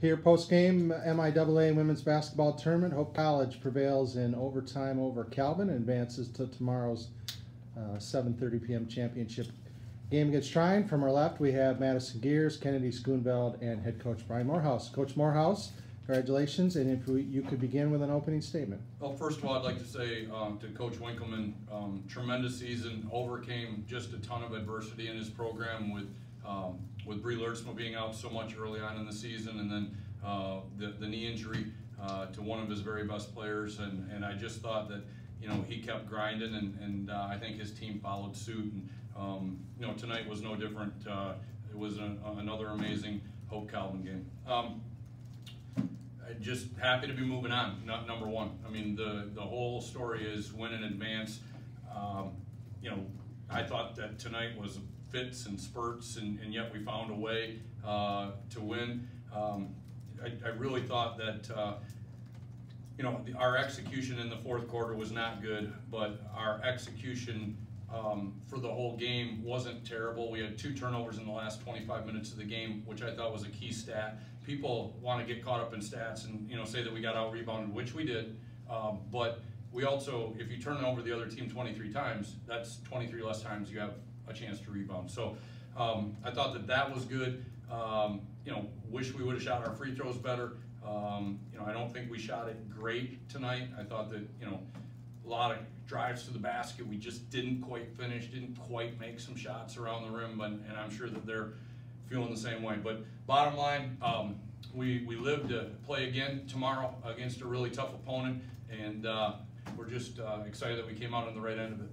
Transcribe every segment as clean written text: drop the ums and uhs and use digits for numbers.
Here, post-game MIAA women's basketball tournament. Hope College prevails in overtime over Calvin and advances to tomorrow's 7:30 p.m. championship game against Trine. From our left, we have Madison Gears, Kennedy Schoonveld, and head coach Brian Morehouse. Coach Morehouse, congratulations, and if you could begin with an opening statement. Well, first of all, I'd like to say to Coach Winkleman, tremendous season, overcame just a ton of adversity in his program with Bree Lertzma being out so much early on in the season, and then the knee injury to one of his very best players, and I just thought that he kept grinding, and I think his team followed suit, and tonight was no different. It was another amazing Hope Calvin game. Just happy to be moving on. Number one, I mean the whole story is win and advance. I thought that tonight was fits and spurts, and yet we found a way to win. I really thought that our execution in the fourth quarter was not good, but our execution for the whole game wasn't terrible. We had 2 turnovers in the last 25 minutes of the game, which I thought was a key stat. People want to get caught up in stats and say that we got out rebounded, which we did, but we also, if you turn it over the other team 23 times, that's 23 less times you have a chance to rebound. So I thought that was good. Wish we would have shot our free throws better. I don't think we shot it great tonight. I thought that a lot of drives to the basket, we just didn't quite finish, didn't quite make some shots around the rim, and I'm sure that they're feeling the same way. But bottom line, we live to play again tomorrow against a really tough opponent, and we're just excited that we came out on the right end of it.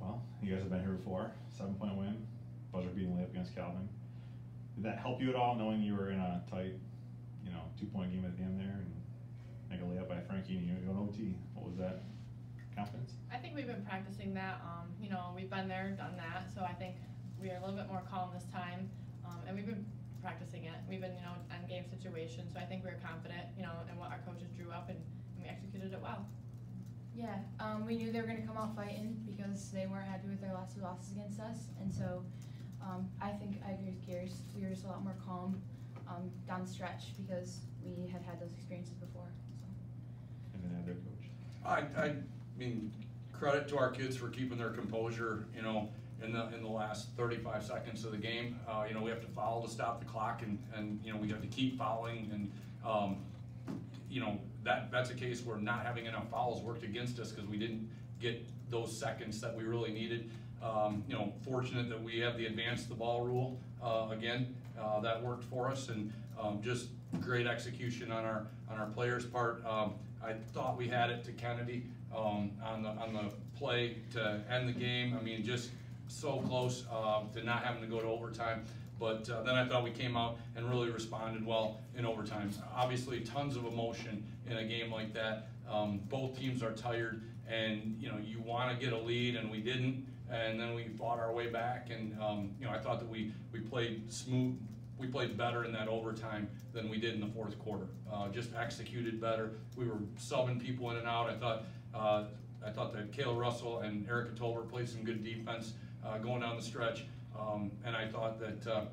Well, you guys have been here before. 7-point win, buzzer beating layup against Calvin. Did that help you at all, knowing you were in a tight, 2-point game at the end there, and make a layup by Frankie and you go OT? What was that confidence? I think we've been practicing that. We've been there, done that, so I think we are a little bit more calm this time, and we've been practicing it. We've been, end game situations, so I think we're confident, in what our coaches drew up, and we executed it well. Yeah, we knew they were going to come out fighting because they weren't happy with their last 2 losses against us, and so I think I agree with Gears. We were just a lot more calm down the stretch because we had those experiences before. So. And then their coach. I mean, credit to our kids for keeping their composure. In the last 35 seconds of the game, we have to foul to stop the clock, and we have to keep fouling, and that's a case where not having enough fouls worked against us because we didn't get those seconds that we really needed. Fortunate that we have the advance the ball rule again. That worked for us, and just great execution on our players' part. I thought we had it to Kennedy on the play to end the game. I mean, just so close to not having to go to overtime. But then I thought we came out and really responded well in overtime. Obviously, tons of emotion in a game like that. Both teams are tired, and you want to get a lead, and we didn't. And then we fought our way back, and I thought that we played smooth. We played better in that overtime than we did in the fourth quarter. Just executed better. We were subbing people in and out. I thought that Kayla Russell and Erica Tolbert played some good defense going down the stretch. And I thought that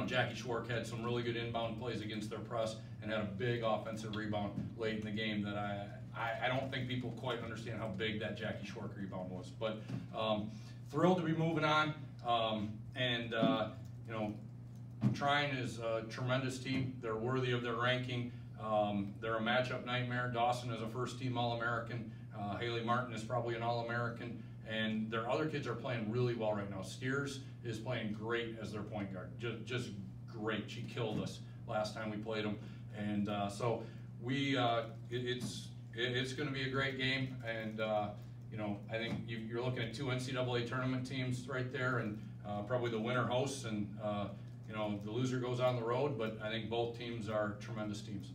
Jackie Schwark had some really good inbound plays against their press and had a big offensive rebound late in the game that I don't think people quite understand how big that Jackie Schwark rebound was. But thrilled to be moving on, and Trine is a tremendous team. They're worthy of their ranking. They're a matchup nightmare. Dawson is a first-team All-American. Haley Martin is probably an All-American. And their other kids are playing really well right now. Steers is playing great as their point guard. Just great. She killed us last time we played them. And so it's going to be a great game. And I think you're looking at 2 NCAA tournament teams right there, and probably the winner hosts, and the loser goes on the road. But I think both teams are tremendous teams.